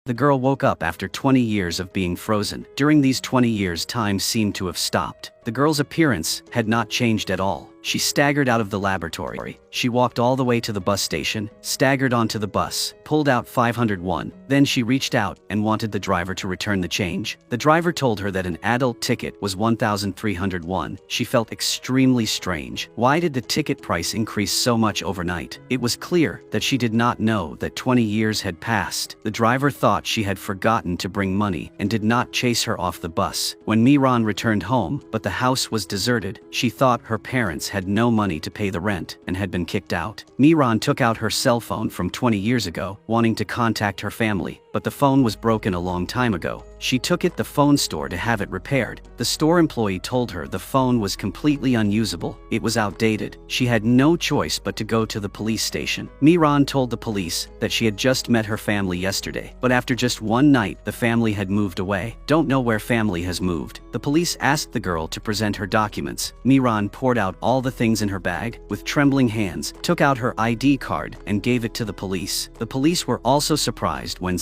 The girl woke up after 20 years of being frozen. During these 20 years, time seemed to have stopped. The girl's appearance had not changed at all. She staggered out of the laboratory. She walked all the way to the bus station, staggered onto the bus, pulled out 501. Then she reached out and wanted the driver to return the change. The driver told her that an adult ticket was 1,301. She felt extremely strange. Why did the ticket price increase so much overnight? It was clear that she did not know that 20 years had passed. The driver thought she had forgotten to bring money and did not chase her off the bus. When Miran returned home, but the house was deserted, she thought her parents had no money to pay the rent and had been kicked out. Miran took out her cell phone from 20 years ago, wanting to contact her family, but the phone was broken a long time ago. She took it to the phone store to have it repaired. The store employee told her the phone was completely unusable. It was outdated. She had no choice but to go to the police station. Miran told the police that she had just met her family yesterday, but after just one night, the family had moved away. Don't know where family has moved. The police asked the girl to present her documents. Miran poured out all the things in her bag, with trembling hands, took out her ID card, and gave it to the police. The police were also surprised when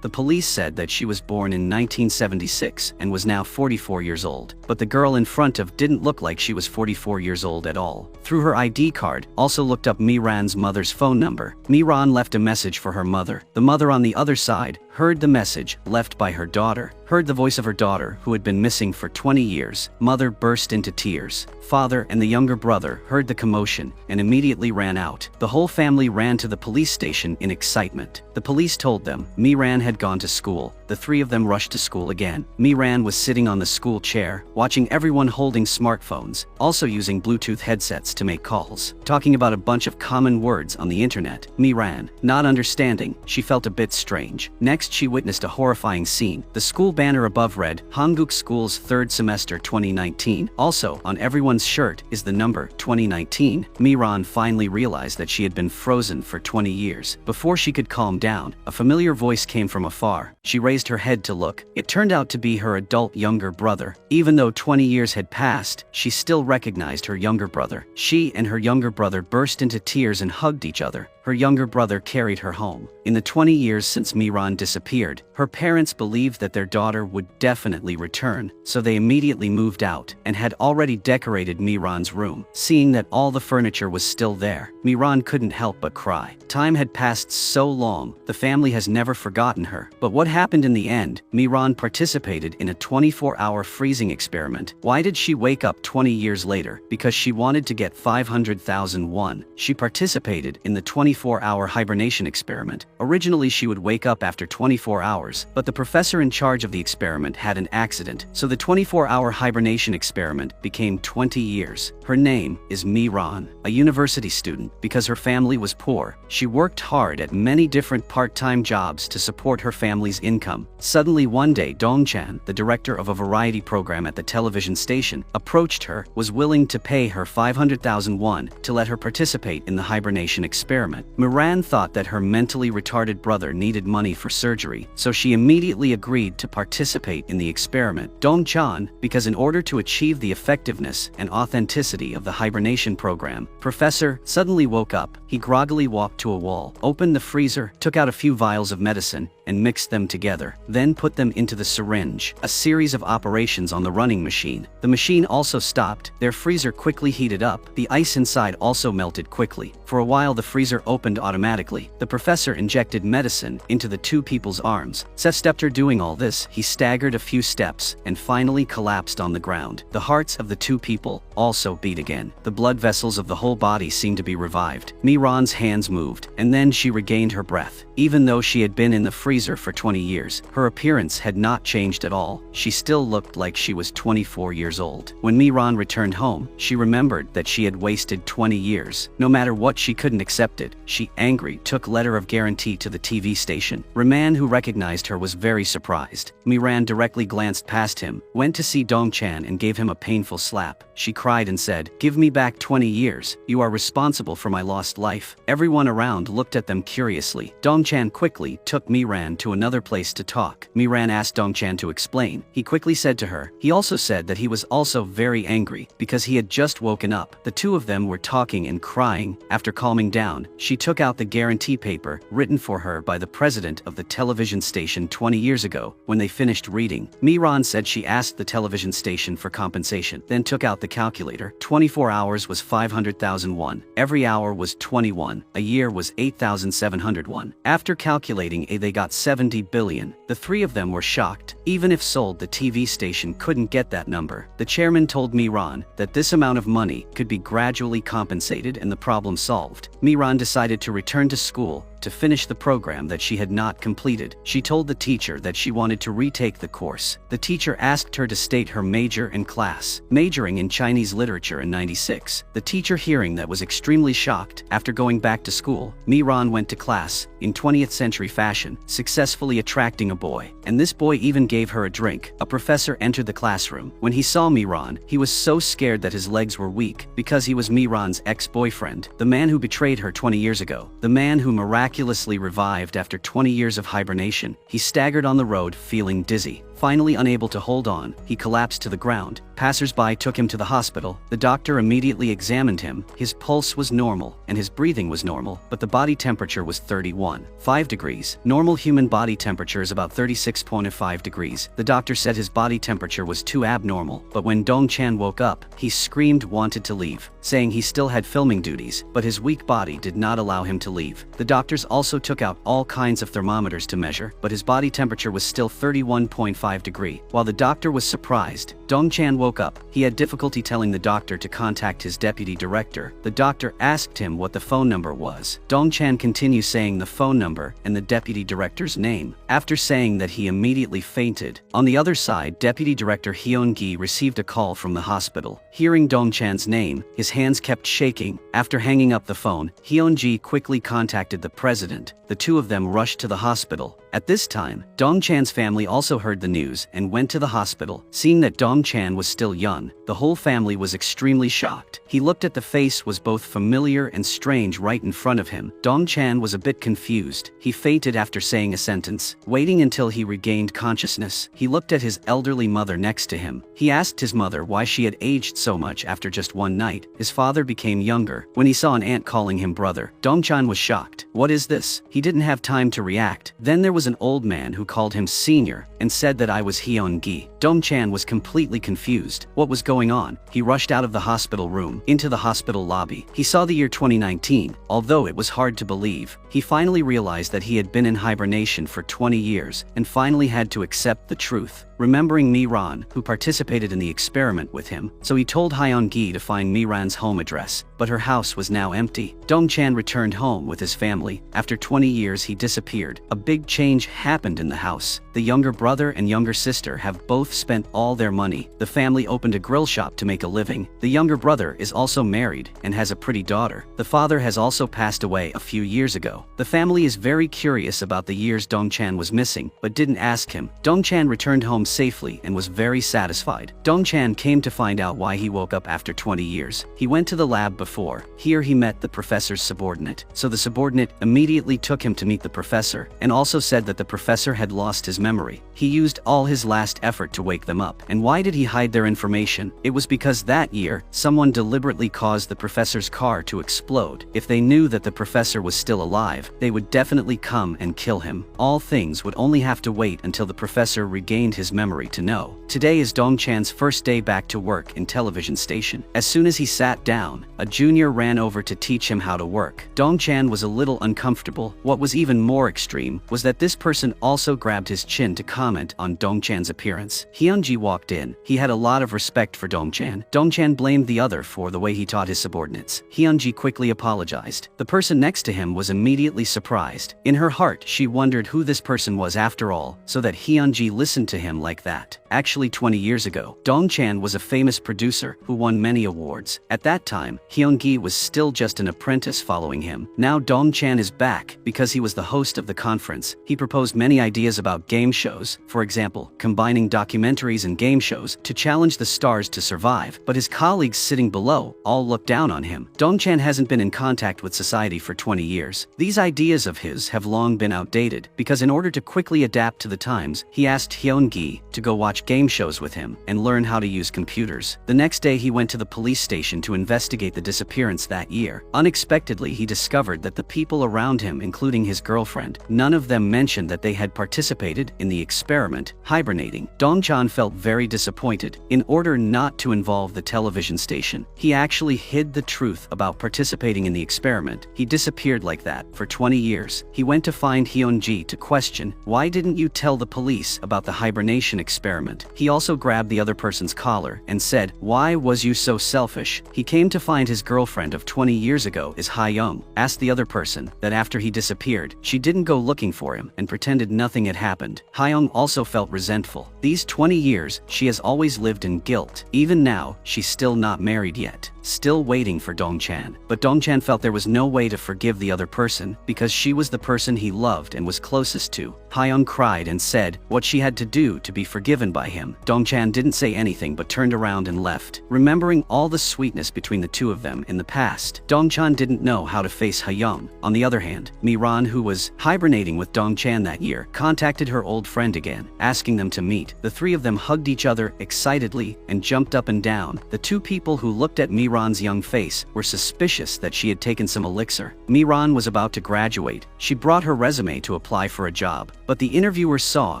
the police said that she was born in 1976 and was now 44 years old. But the girl in front of didn't look like she was 44 years old at all. Through her ID card, also looked up Miran's mother's phone number. Miran left a message for her mother. The mother on the other side heard the message left by her daughter, heard the voice of her daughter who had been missing for 20 years. Mother burst into tears. Father and the younger brother heard the commotion and immediately ran out. The whole family ran to the police station in excitement. The police told them Miran had gone to school. The three of them rushed to school again. Miran was sitting on the school chair, watching everyone holding smartphones, also using Bluetooth headsets to make calls, talking about a bunch of common words on the internet. Miran, not understanding, she felt a bit strange. Next, she witnessed a horrifying scene. The school banner above read, Hanguk School's 3rd semester 2019. Also, on everyone's shirt is the number 2019. Miran finally realized that she had been frozen for 20 years. Before she could calm down, a familiar voice came from afar. She raised her head to look. It turned out to be her adult younger brother. Even though 20 years had passed, she still recognized her younger brother. She and her younger brother burst into tears and hugged each other. Her younger brother carried her home. In the 20 years since Miran disappeared, her parents believed that their daughter would definitely return, so they immediately moved out and had already decorated Miran's room. Seeing that all the furniture was still there, Miran couldn't help but cry. Time had passed so long, the family has never forgotten her. But what happened in the end? Miran participated in a 24-hour freezing experiment. Why did she wake up 20 years later? Because she wanted to get 500,000 won. She participated in the 24-hour hibernation experiment. Originally, she would wake up after 24 hours, but the professor in charge of the experiment had an accident, so the 24-hour hibernation experiment became 20 years. Her name is Miran, a university student. Because her family was poor, she worked hard at many different part-time jobs to support her family's income. Suddenly one day, Dongchan, the director of a variety program at the television station, approached her, was willing to pay her 500,000 won to let her participate in the hibernation experiment. Miran thought that her mentally retarded brother needed money for surgery, so she immediately agreed to participate in the experiment. Dongchan, because in order to achieve the effectiveness and authenticity of the hibernation program, Professor suddenly woke up. He groggily walked to a wall, opened the freezer, took out a few vials of medicine, and mixed them together, then put them into the syringe. A series of operations on the running machine. The machine also stopped. Their freezer quickly heated up. The ice inside also melted quickly. For a while, the freezer opened automatically. The professor injected medicine into the two people's arms. After doing all this, he staggered a few steps and finally collapsed on the ground. The hearts of the two people also beat again. The blood vessels of the whole body seemed to be revived. Miran's hands moved, and then she regained her breath. Even though she had been in the freezer for 20 years, her appearance had not changed at all. She still looked like she was 24 years old. When Miran returned home, she remembered that she had wasted 20 years. No matter what, she couldn't accept it. She, angry, took letter of guarantee to the TV station. Raman, who recognized her, was very surprised. Miran directly glanced past him, went to see Dongchan and gave him a painful slap. She cried and said, "Give me back 20 years. You are responsible for my lost life." Everyone around looked at them curiously. Dongchan quickly took Miran Miran to another place to talk. Miran asked Dongchan to explain. He quickly said to her. He also said that he was also very angry because he had just woken up. The two of them were talking and crying. After calming down, she took out the guarantee paper written for her by the president of the television station 20 years ago. When they finished reading, Miran said she asked the television station for compensation, then took out the calculator. 24 hours was 500,000 won. Every hour was 21. A year was 8,701. After calculating they got 70 billion. The three of them were shocked. Even if sold, the TV station couldn't get that number. The chairman told Miran that this amount of money could be gradually compensated and the problem solved. Miran decided to return to school to finish the program that she had not completed. She told the teacher that she wanted to retake the course. The teacher asked her to state her major and class. Majoring in Chinese literature in 96. The teacher, hearing that, was extremely shocked. After going back to school, Miran went to class in 20th century fashion, successfully attracting a boy. And this boy even gave her a drink. A professor entered the classroom. When he saw Miran, he was so scared that his legs were weak because he was Miran's ex-boyfriend, the man who betrayed her 20 years ago, the man who miraculously revived after 20 years of hibernation. He staggered on the road, feeling dizzy. Finally unable to hold on, he collapsed to the ground. Passers-by took him to the hospital. The doctor immediately examined him. His pulse was normal, and his breathing was normal, but the body temperature was 31.5 degrees. Normal human body temperature is about 36.5 degrees. The doctor said his body temperature was too abnormal, but when Dongchan woke up, he screamed, wanted to leave, saying he still had filming duties, but his weak body did not allow him to leave. The doctors also took out all kinds of thermometers to measure, but his body temperature was still 31.5 degree. While the doctor was surprised, Dongchan woke up. He had difficulty telling the doctor to contact his deputy director. The doctor asked him what the phone number was. Dongchan continued saying the phone number and the deputy director's name. After saying that, he immediately fainted. On the other side, deputy director Hyun-gi received a call from the hospital. Hearing Dongchan's name, his hands kept shaking. After hanging up the phone, Hyun-gi quickly contacted the president. The two of them rushed to the hospital. At this time, Dongchan's family also heard the news and went to the hospital. Seeing that Dongchan was still young, the whole family was extremely shocked. He looked at the face was both familiar and strange right in front of him. Dongchan was a bit confused. He fainted after saying a sentence. Waiting until he regained consciousness, he looked at his elderly mother next to him. He asked his mother why she had aged so much after just one night. His father became younger. When he saw an aunt calling him brother, Dongchan was shocked. What is this? He didn't have time to react. Then there was an old man who called him senior and said that I was Hyun-gi. Dongchan was completely confused. What was going on? He rushed out of the hospital room into the hospital lobby. He saw the year 2019. Although it was hard to believe, he finally realized that he had been in hibernation for 20 years and finally had to accept the truth. Remembering Miran, who participated in the experiment with him, so he told Hyun-gi to find Miran's home address, but her house was now empty. Dongchan returned home with his family. After 20 years, he disappeared. A big change happened in the house. The younger brother and younger sister have both spent all their money. The family opened a grill shop to make a living. The younger brother is also married and has a pretty daughter. The father has also passed away a few years ago. The family is very curious about the years Dongchan was missing, but didn't ask him. Dongchan returned home safely and was very satisfied. Dongchan came to find out why he woke up after 20 years. He went to the lab before. Here he met the professor's subordinate. So the subordinate immediately took him to meet the professor and also said that the professor had lost his memory. He used all his last effort to wake them up. And why did he hide their information? It was because that year, someone deliberately caused the professor's car to explode. If they knew that the professor was still alive, they would definitely come and kill him. All things would only have to wait until the professor regained his memory to know. Today is Dongchan's first day back to work in television station. As soon as he sat down, a junior ran over to teach him how to work. Dongchan was a little uncomfortable. What was even more extreme was that this person also grabbed his chin to comment on Dongchan's appearance. Hyun-gi walked in. He had a lot of respect for Dongchan. Dongchan blamed the other for the way he taught his subordinates. Hyun-gi quickly apologized. The person next to him was immediately surprised. In her heart, she wondered who this person was after all, so that Hyun-gi listened to him like that. Actually 20 years ago, Dongchan was a famous producer who won many awards. At that time, Hyun-gi was still just an apprentice following him. Now Dongchan is back because he was the host of the conference. He proposed many ideas about game shows, for example, combining documentaries and game shows to challenge the stars to survive, but his colleagues sitting below all looked down on him. Dongchan hasn't been in contact with society for 20 years. These ideas of his have long been outdated, because in order to quickly adapt to the times, he asked Hyun-gi to go watch game shows with him and learn how to use computers. The next day he went to the police station to investigate the disappearance that year. Unexpectedly, he discovered that the people around him, including his girlfriend, none of them mentioned that they had participated in the experiment, hibernating. Dongchan felt very disappointed. In order not to involve the television station, he actually hid the truth about participating in the experiment. He disappeared like that for 20 years. He went to find Hyun-gi to question, "Why didn't you tell the police about the hibernation experiment?" He also grabbed the other person's collar and said, "Why was you so selfish?" He came to find his girlfriend of 20 years ago is Ha-young, asked the other person that after he disappeared, she didn't go looking for him and pretended nothing had happened. Ha-young also felt resentful. These 20 years, she has always lived in guilt. Even now, she's still not married yet, still waiting for Dongchan. But Dongchan felt there was no way to forgive the other person because she was the person he loved and was closest to. Ha-young cried and said what she had to do to be forgiven by him. Dongchan didn't say anything but turned around and left, remembering all the sweetness between the two of them in the past. Dongchan didn't know how to face Ha-young. On the other hand, Miran, who was hibernating with Dongchan that year, contacted her old friend again, asking them to meet. The three of them hugged each other excitedly and jumped up and down. The two people who looked at Miran's young face were suspicious that she had taken some elixir. Miran was about to graduate. She brought her resume to apply for a job, but the interviewer saw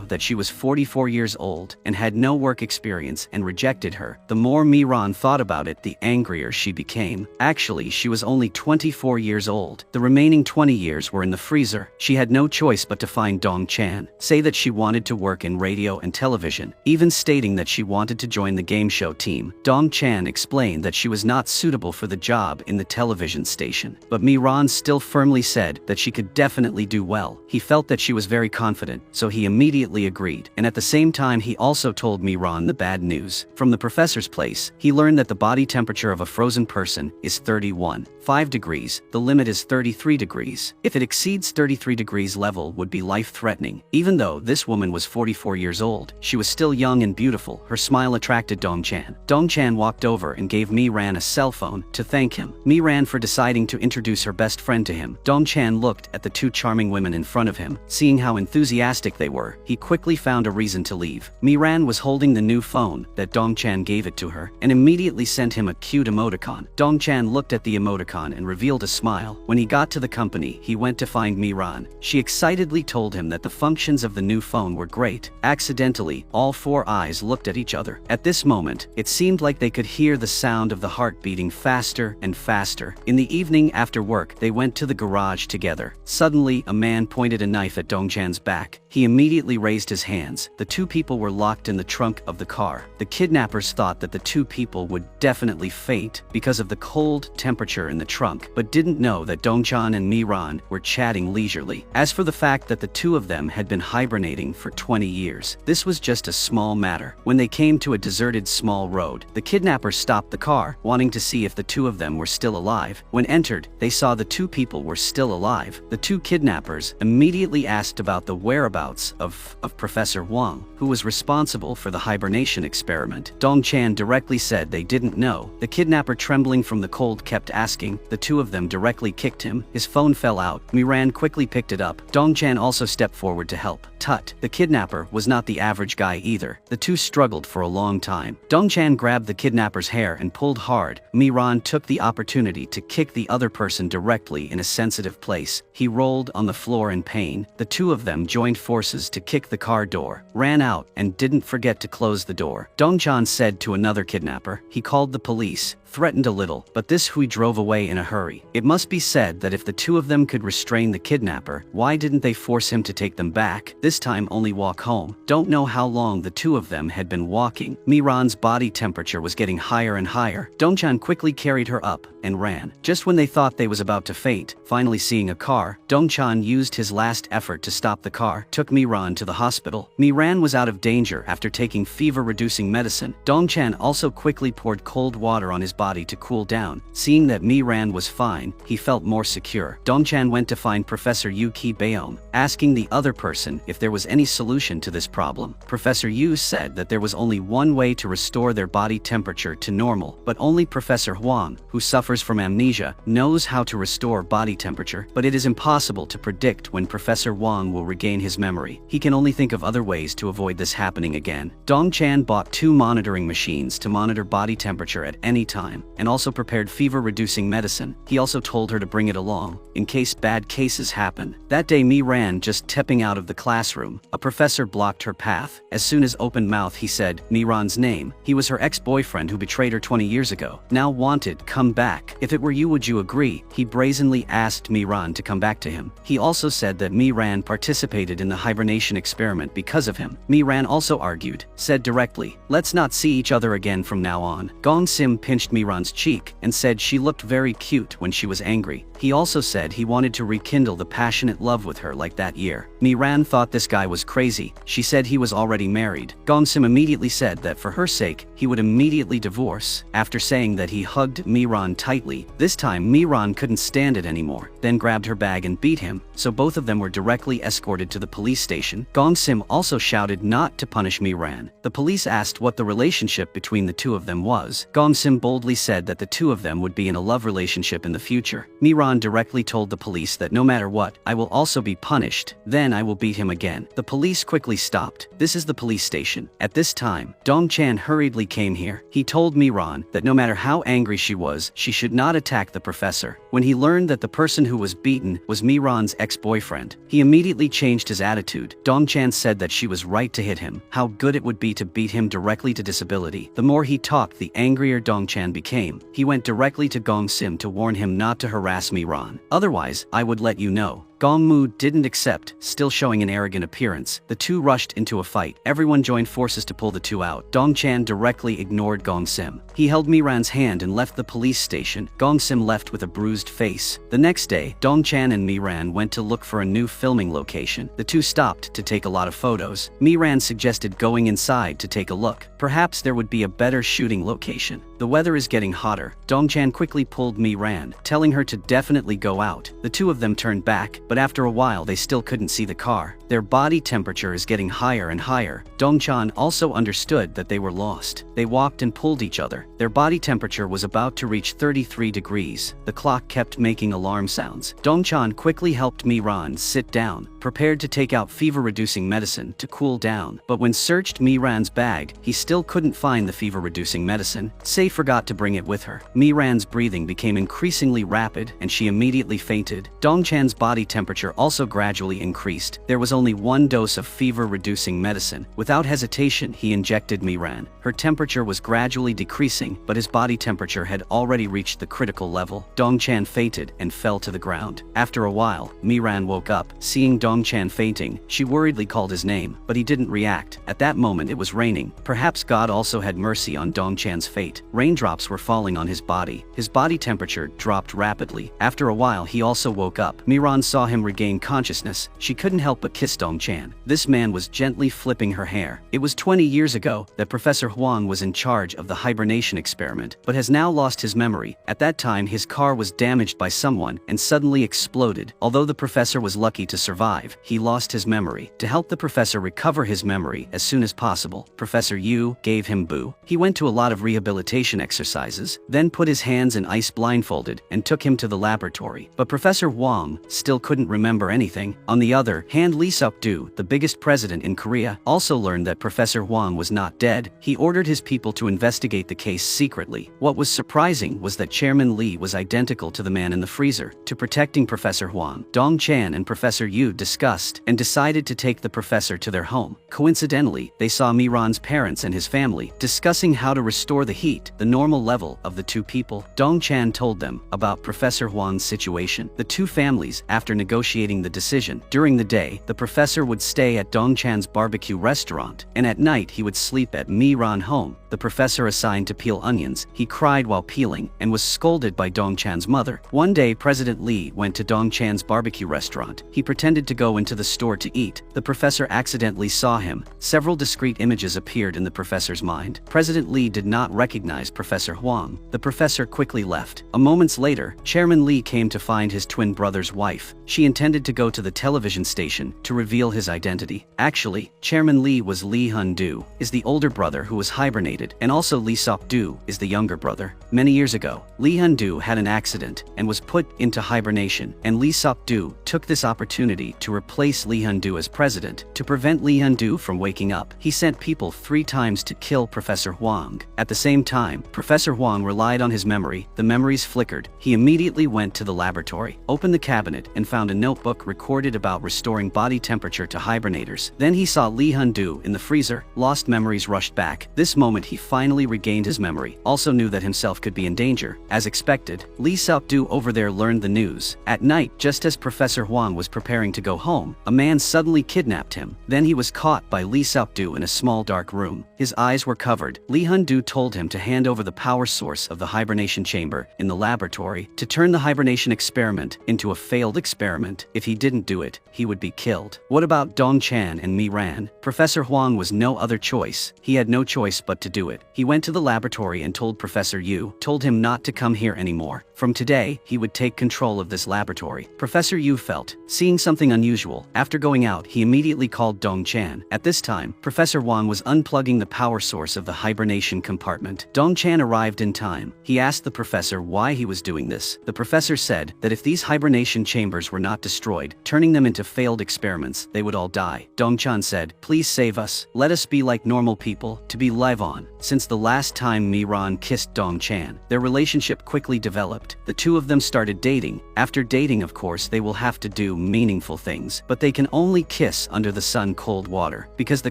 that she was 44 years old and had no work experience and rejected her. The more Miran thought about it, the angrier she became. Actually, she was only 24 years old. The remaining 20 years were in the freezer. She had no choice but to find Dongchan, say that she wanted to work in radio and television, even stating that she wanted to join the game show team. Dongchan explained that she was not suitable for the job in the television station, but Miran still firmly said that she could definitely do well. He felt that she was very confident, so he immediately agreed, and at the same time he also told Miran the bad news. From the professor's place, he learned that the body temperature of a frozen person is 31.5 degrees. The limit is 33 degrees. If it exceeds 33 degrees level would be life-threatening. Even though this woman was 44 years old, she was still young and beautiful. Her smile attracted Dongchan. Dongchan walked over and gave Miran a cell phone to thank him. Miran for deciding to introduce her best friend to him. Dongchan looked at the two charming women in front of him. Seeing how enthusiastic they were, he quickly found a reason to leave. Miran was holding the new phone that Dongchan gave it to her and immediately sent him a cute emoticon. Dongchan looked at the emoticon and revealed a smile. When he got to the company, he went to find Miran. She excitedly told him that the functions of the new phone were great. Accidentally, all four eyes looked at each other. At this moment, it seemed like they could hear the sound of the heart beating faster and faster. In the evening after work, they went to the garage together. Suddenly, a man pointed a knife at Dongchan's back. He immediately raised his hands. The two people were locked in the trunk of the car. The kidnappers thought that the two people would definitely faint because of the cold temperature in the trunk, but didn't know that Dongchan and Miran were chatting leisurely. As for the fact that the two of them had been hibernating for 20 years, this was just a small matter. When they came to a deserted small road, the kidnappers stopped the car, wanting to see if the two of them were still alive. When entered, they saw the two people were still alive. The two kidnappers immediately asked about the whereabouts of Professor Wang, who was responsible for the hibernation experiment. Dongchan directly said they didn't know. The kidnapper, trembling from the cold, kept asking. The two of them directly kicked him. His phone fell out. Miran quickly picked it up. Dongchan also stepped forward to help. Tut. The kidnapper was not the average guy either. The two struggled for a long time. Dongchan grabbed the kidnapper's hair and pulled hard. Miran took the opportunity to kick the other person directly in a sensitive place. He rolled on the floor in pain. The two of them joined forces to kick the car door, ran out, and didn't forget to close the door. Dongchan said to another kidnapper. He called the police. threatened a little, but this Hui drove away in a hurry. It must be said that if the two of them could restrain the kidnapper, why didn't they force him to take them back, this time only walk home? Don't know how long the two of them had been walking. Miran's body temperature was getting higher and higher. Dongchan quickly carried her up and ran. Just when they thought they was about to faint, finally seeing a car, Dongchan used his last effort to stop the car, took Miran to the hospital. Miran was out of danger after taking fever-reducing medicine. Dongchan also quickly poured cold water on his body to cool down. Seeing that Miran was fine, he felt more secure. Dongchan went to find Professor Yu Ki-Baom, asking the other person if there was any solution to this problem. Professor Yu said that there was only one way to restore their body temperature to normal, but only Professor Huang, who suffers from amnesia, knows how to restore body temperature, but it is impossible to predict when Professor Huang will regain his memory. He can only think of other ways to avoid this happening again. Dongchan bought 2 monitoring machines to monitor body temperature at any time, and also prepared fever-reducing medicine. He also told her to bring it along, in case bad cases happen. That day Miran just stepping out of the classroom. A professor blocked her path. As soon as opened mouth he said Miran's name. He was her ex-boyfriend who betrayed her 20 years ago. Now wanted, come back. If it were you, would you agree? He brazenly asked Miran to come back to him. He also said that Miran participated in the hibernation experiment because of him. Miran also argued, said directly, let's not see each other again from now on. Gong Sim pinched Miran's cheek and said she looked very cute when she was angry. He also said he wanted to rekindle the passionate love with her like that year. Miran thought this guy was crazy. She said he was already married. Gong Sim immediately said that for her sake, he would immediately divorce. After saying that, he hugged Miran tightly. This time Miran couldn't stand it anymore, then grabbed her bag and beat him, so both of them were directly escorted to the police station. Gong Sim also shouted not to punish Miran. The police asked what the relationship between the two of them was. Gong Sim boldly said that the two of them would be in a love relationship in the future. Miran directly told the police that no matter what, I will also be punished, then I will beat him again. The police quickly stopped. This is the police station. At this time, Dongchan hurriedly came here. He told Miran that no matter how angry she was, she should not attack the professor. When he learned that the person who was beaten was Miran's ex-boyfriend, he immediately changed his attitude. Dongchan said that she was right to hit him. How good it would be to beat him directly to disability. The more he talked, the angrier Dongchan became. He went directly to Gong Sim to warn him not to harass Miran. Otherwise, I would let you know. Gong Mu didn't accept, still showing an arrogant appearance. The two rushed into a fight. Everyone joined forces to pull the two out. Dongchan directly ignored Gong Sim. He held Miran's hand and left the police station. Gong Sim left with a bruised face. The next day, Dongchan and Miran went to look for a new filming location. The two stopped to take a lot of photos. Miran suggested going inside to take a look. Perhaps there would be a better shooting location. The weather is getting hotter. Dongchan quickly pulled Miran, telling her to definitely go out. The two of them turned back, but after a while they still couldn't see the car. Their body temperature is getting higher and higher. Dongchan also understood that they were lost. They walked and pulled each other. Their body temperature was about to reach 33 degrees. The clock kept making alarm sounds. Dongchan quickly helped Miran sit down, prepared to take out fever-reducing medicine to cool down. But when searched Miran's bag, he still couldn't find the fever-reducing medicine. Say forgot to bring it with her. Miran's breathing became increasingly rapid and she immediately fainted. Dongchan's body temperature also gradually increased. There was only one dose of fever-reducing medicine. Without hesitation, he injected Miran. Her temperature was gradually decreasing, but his body temperature had already reached the critical level. Dongchan fainted and fell to the ground. After a while, Miran woke up. Seeing Dongchan fainting, she worriedly called his name, but he didn't react. At that moment it was raining. Perhaps God also had mercy on Dongchan's fate. Raindrops were falling on his body. His body temperature dropped rapidly. After a while he also woke up. Miran saw him regain consciousness. She couldn't help but kiss Dongchan. This man was gently flipping her hair. It was 20 years ago that Professor Huang was in charge of the hibernation experiment, but has now lost his memory. At that time his car was damaged by someone and suddenly exploded. Although the professor was lucky to survive, he lost his memory. To help the professor recover his memory as soon as possible, Professor Yu gave him Boo. He went to a lot of rehabilitation exercises, then put his hands in ice blindfolded and took him to the laboratory. But Professor Huang still couldn't remember anything. On the other hand, Li Seok-do, the biggest president in Korea, also learned that Professor Hwang was not dead. He ordered his people to investigate the case secretly. What was surprising was that Chairman Lee was identical to the man in the freezer. To protecting Professor Hwang, Dongchan and Professor Yu discussed and decided to take the professor to their home. Coincidentally, they saw Miran's parents and his family discussing how to restore the heat, the normal level of the two people. Dongchan told them about Professor Hwang's situation. The two families, after negotiating the decision, during the day, the professor would stay at Dongchan's barbecue restaurant, and at night he would sleep at Miran home. The professor assigned to peel onions. He cried while peeling and was scolded by Dongchan's mother. One day, President Lee went to Dongchan's barbecue restaurant. He pretended to go into the store to eat. The professor accidentally saw him. Several discrete images appeared in the professor's mind. President Lee did not recognize Professor Hwang. The professor quickly left. A moments later, Chairman Lee came to find his twin brother's wife. She intended to go to the television station to reveal his identity. Actually, Chairman Lee was Lee Hun-do, is the older brother who was hibernated, and also Lee Seok-do is the younger brother. Many years ago, Lee Hun-do had an accident and was put into hibernation, and Lee Seok-do took this opportunity to replace Lee Hun-do as president. To prevent Lee Hun-do from waking up, he sent people 3 times to kill Professor Hwang. At the same time, Professor Hwang relied on his memory. The memories flickered. He immediately went to the laboratory, opened the cabinet, and found a notebook recorded about restoring body temperature to hibernators. Then he saw Lee Hun-do in the freezer. Lost memories rushed back. This moment he finally regained his memory. Also knew that himself could be in danger. As expected, Lee Seok-do over there learned the news. At night, just as Professor Hwang was preparing to go home, a man suddenly kidnapped him. Then he was caught by Lee Seok-do in a small dark room. His eyes were covered. Lee Hun-do told him to hand over the power source of the hibernation chamber in the laboratory to turn the hibernation experiment into a failed experiment. If he didn't do it, he would be killed. What about Dongchan and Miran? Professor Hwang was no other choice. He had no choice but to do it. He went to the laboratory and told Professor Yu, told him not to come here anymore. From today, he would take control of this laboratory. Professor Yu felt, seeing something unusual. After going out, he immediately called Dongchan. At this time, Professor Hwang was unplugging the power source of the hibernation compartment. Dongchan arrived in time. He asked the professor why he was doing this. The professor said that if these hibernation chambers were not destroyed, turning them into failed experiments, they would all die. Dongchan said, please save us. Let us be like normal people, to be live on. Since the last time Miran kissed Dongchan, their relationship quickly developed. The two of them started dating. After dating, of course, they will have to do meaningful things, but they can only kiss under the sun cold water, because the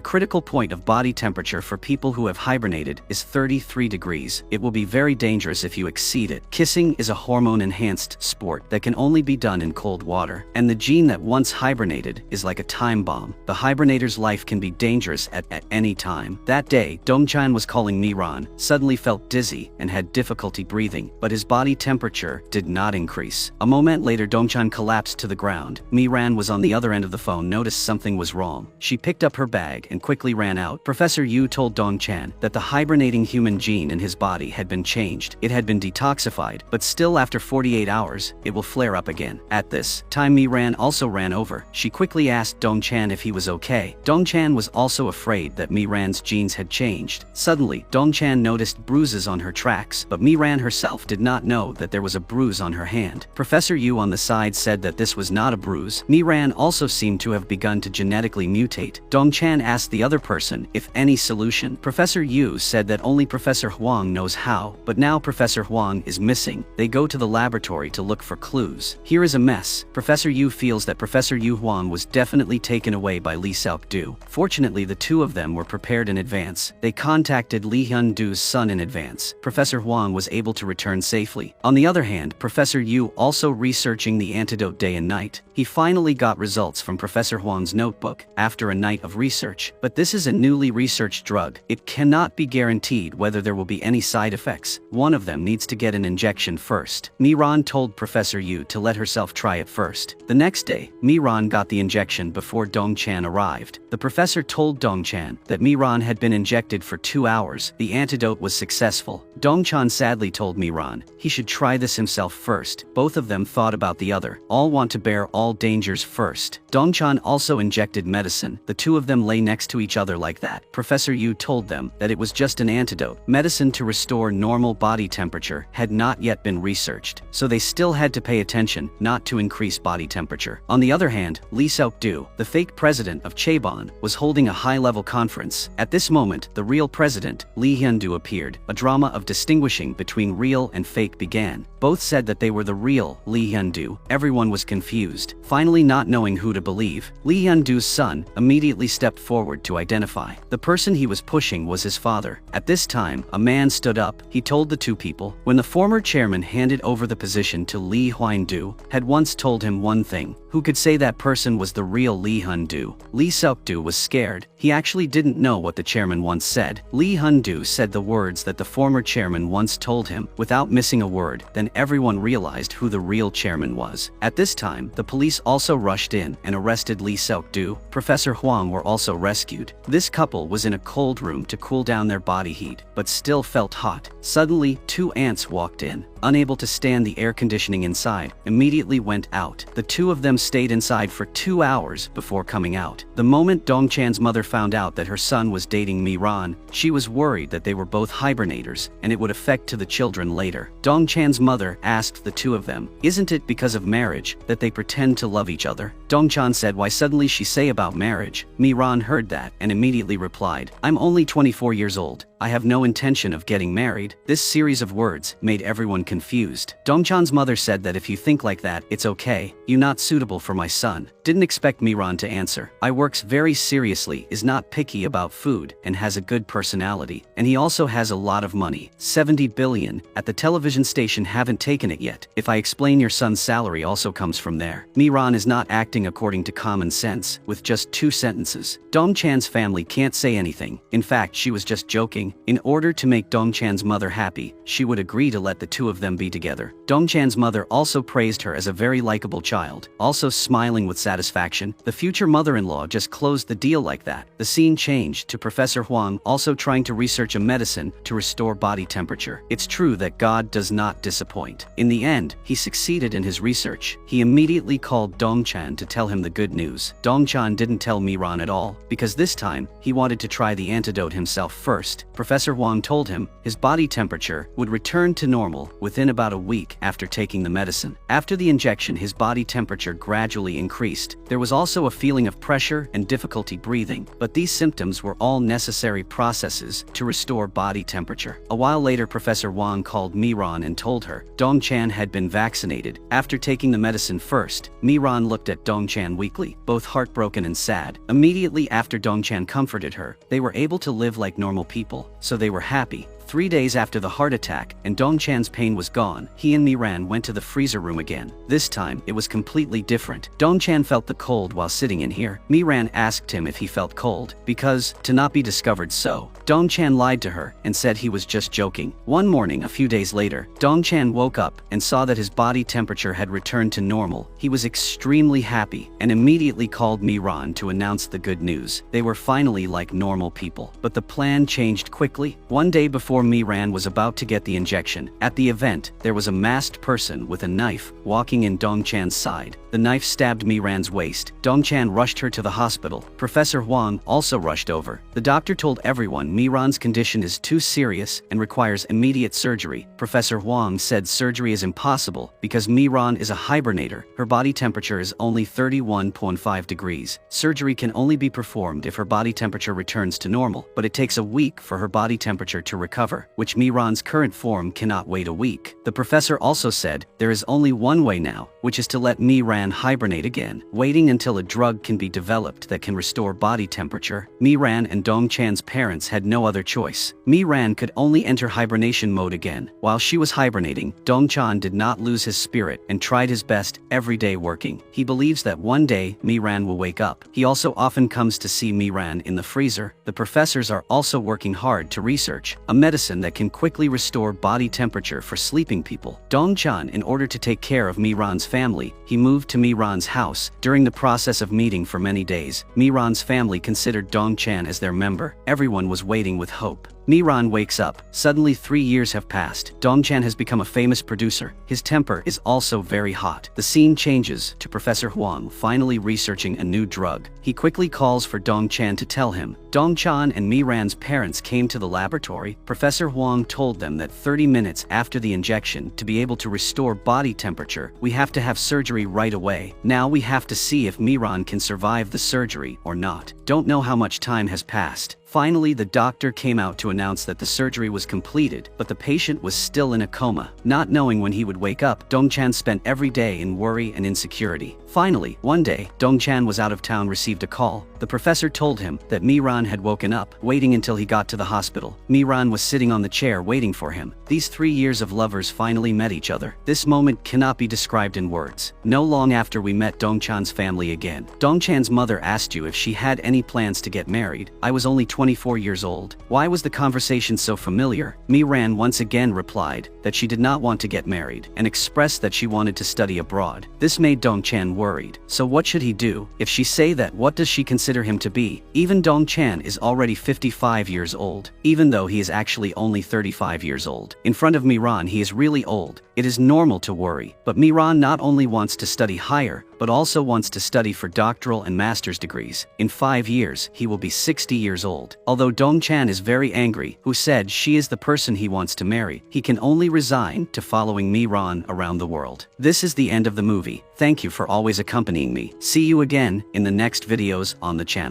critical point of body temperature for people who have hibernated is 33 degrees. It will be very dangerous if you exceed it. Kissing is a hormone-enhanced sport that can only be done in cold water, and the gene that once hibernated is like a time bomb. The hibernator's life can be dangerous at any time. That day, Dongchan was calling Miran, suddenly felt dizzy and had difficulty breathing, but his body temperature did not increase. A moment later, Dongchan collapsed to the ground. Miran was on the other end of the phone, noticed something was wrong. She picked up her bag and quickly ran out. Professor Yu told Dongchan that the hibernating human gene in his body had been changed. It had been detoxified, but still after 48 hours, it will flare up again. At this time, Miran also ran over. She quickly asked Dongchan if he was okay. Dongchan was also afraid that Miran's genes had changed. Suddenly, Dongchan noticed bruises on her tracks, but Miran herself did not know that there was a bruise on her hand. Professor Yu on the side said that this was not a bruise. Miran also seemed to have begun to genetically mutate. Dongchan asked the other person if any solution. Professor Yu said that only Professor Hwang knows how, but now Professor Hwang is missing. They go to the laboratory to look for clues. Here is a mess. Professor Yu feels that Professor Yu Hwang was definitely taken away by Lee Seok-do. Fortunately, the two of them were prepared in advance. They contacted Lee Hun-do's son in advance. Professor Hwang was able to return safely. On the other hand, Professor Yu also researching the antidote day and night. He finally got results from Professor Hwang's notebook after a night of research. But this is a newly researched drug. It cannot be guaranteed whether there will be any side effects. One of them needs to get an injection first. Miran told Professor Yu to let herself try it first. The next day, Miran got the injection before Dongchan arrived. The professor told Dongchan that Miran had been injected for 2 hours. The antidote was successful. Dongchan sadly told Miran he should try this himself first. Both of them thought about the other. All want to bear all dangers first. Dongchan also injected medicine. The two of them lay next to each other like that. Professor Yu told them that it was just an antidote. Medicine to restore normal body temperature had not yet been researched, so they still had to pay attention not to increase body temperature. On the other hand, Lee Seok Seok-do, the fake president of Chaebon, was holding a high-level conference. At this moment, the real president, Lee Hyun-do, appeared. A drama of distinguishing between real and fake began. Both said that they were the real Lee Hyun-do. Everyone was confused. Finally, not knowing who to believe, Lee Hyun-do's son immediately stepped forward to identify. The person he was pushing was his father. At this time, a man stood up. He told the two people, when the former chairman handed over the position to Lee Hyun-do, had once told him one thing. Who could say that person was the real Lee Hyun-do? Lee Seok-do was scared. He actually didn't know what the chairman once said. Lee Hyun-do said the words that the former chairman once told him, without missing a word. Then everyone realized who the real chairman was. At this time, the police also rushed in and arrested Lee Seok-do. Professor Huang were also rescued. This couple was in a cold room to cool down their body heat, but still felt hot. Suddenly, two ants walked in. Unable to stand the air conditioning inside, immediately went out. The two of them stayed inside for 2 hours before coming out. The moment Dongchan's mother found out that her son was dating Miran, she was worried that they were both hibernators and it would affect to the children later. Dongchan's mother asked the two of them, "Isn't it because of marriage that they pretend to love each other?" Dongchan said, "Why suddenly she say about marriage?" Miran heard that and immediately replied, "I'm only 24 years old. I have no intention of getting married." This series of words made everyone confused. Dongchan's mother said that if you think like that, it's okay. You're not suitable for my son. Didn't expect Miran to answer. I works very seriously, is not picky about food, and has a good personality. And he also has a lot of money. 70 billion. At the television station haven't taken it yet. If I explain your son's salary also comes from there. Miran is not acting according to common sense, with just 2 sentences. Dongchan's family can't say anything. In fact, she was just joking. In order to make Dongchan's mother happy, she would agree to let the two of them be together. Dongchan's mother also praised her as a very likable child, also smiling with satisfaction. The future mother-in-law just closed the deal like that. The scene changed to Professor Huang also trying to research a medicine to restore body temperature. It's true that God does not disappoint. In the end, he succeeded in his research. He immediately called Dongchan to tell him the good news. Dongchan didn't tell Miran at all, because this time, he wanted to try the antidote himself first. Professor Huang told him his body temperature would return to normal within about a week after taking the medicine. After the injection, his body temperature gradually increased. There was also a feeling of pressure and difficulty breathing, but these symptoms were all necessary processes to restore body temperature. A while later, Professor Huang called Miran and told her Dongchan had been vaccinated. After taking the medicine first, Miran looked at Dongchan weakly, both heartbroken and sad. Immediately after Dongchan comforted her, they were able to live like normal people, so they were happy. 3 days after the heart attack and Dongchan's pain was gone, he and Miran went to the freezer room again. This time, it was completely different. Dongchan felt the cold while sitting in here. Miran asked him if he felt cold, because, to not be discovered so. Dongchan lied to her and said he was just joking. One morning, a few days later, Dongchan woke up and saw that his body temperature had returned to normal. He was extremely happy and immediately called Miran to announce the good news. They were finally like normal people. But the plan changed quickly. One day before Miran was about to get the injection, at the event, there was a masked person with a knife walking in Dongchan's side. The knife stabbed Miran's waist. Dongchan rushed her to the hospital. Professor Huang also rushed over. The doctor told everyone Miran's condition is too serious and requires immediate surgery. Professor Huang said surgery is impossible because Miran is a hibernator. Her body temperature is only 31.5 degrees. Surgery can only be performed if her body temperature returns to normal, but it takes a week for her body temperature to recover, which Miran's current form cannot wait a week. The professor also said there is only one way now, which is to let Miran hibernate again, waiting until a drug can be developed that can restore body temperature. Miran and Dongchan's parents had no other choice. Miran could only enter hibernation mode again. While she was hibernating, Dongchan did not lose his spirit and tried his best every day working. He believes that one day Miran will wake up. He also often comes to see Miran in the freezer. The professors are also working hard to research a medicine that can quickly restore body temperature for sleeping people. Dongchan, in order to take care of Miran's family, he moved to Miran's house. During the process of meeting for many days, Miran's family considered Dongchan as their member. Everyone was waiting with hope. Miran wakes up. Suddenly 3 years have passed. Dongchan has become a famous producer. His temper is also very hot. The scene changes to Professor Huang finally researching a new drug. He quickly calls for Dongchan to tell him. Dongchan and Miran's parents came to the laboratory. Professor Huang told them that 30 minutes after the injection, to be able to restore body temperature, we have to have surgery right right away. Now we have to see if Miran can survive the surgery or not. Don't know how much time has passed. Finally, the doctor came out to announce that the surgery was completed, but the patient was still in a coma. Not knowing when he would wake up, Dongchan spent every day in worry and insecurity. Finally, one day, Dongchan was out of town, received a call. The professor told him that Miran had woken up, waiting until he got to the hospital. Miran was sitting on the chair waiting for him. These 3 years of lovers finally met each other. This moment cannot be described in words. No long after we met Dongchan's family again. Dongchan's mother asked you if she had any plans to get married. I was only 24 years old. Why was the conversation so familiar? Miran once again replied that she did not want to get married and expressed that she wanted to study abroad. This made Dongchan worried. So what should he do? If she say that, what does she consider him to be? Even Dongchan is already 55 years old, even though he is actually only 35 years old. In front of Miran, he is really old. It is normal to worry, but Miran not only wants to study higher, but also wants to study for doctoral and master's degrees. In 5 years, he will be 60 years old. Although Dongchan is very angry, who said she is the person he wants to marry, he can only resign to following Miran around the world. This is the end of the movie. Thank you for always accompanying me. See you again in the next videos on the channel.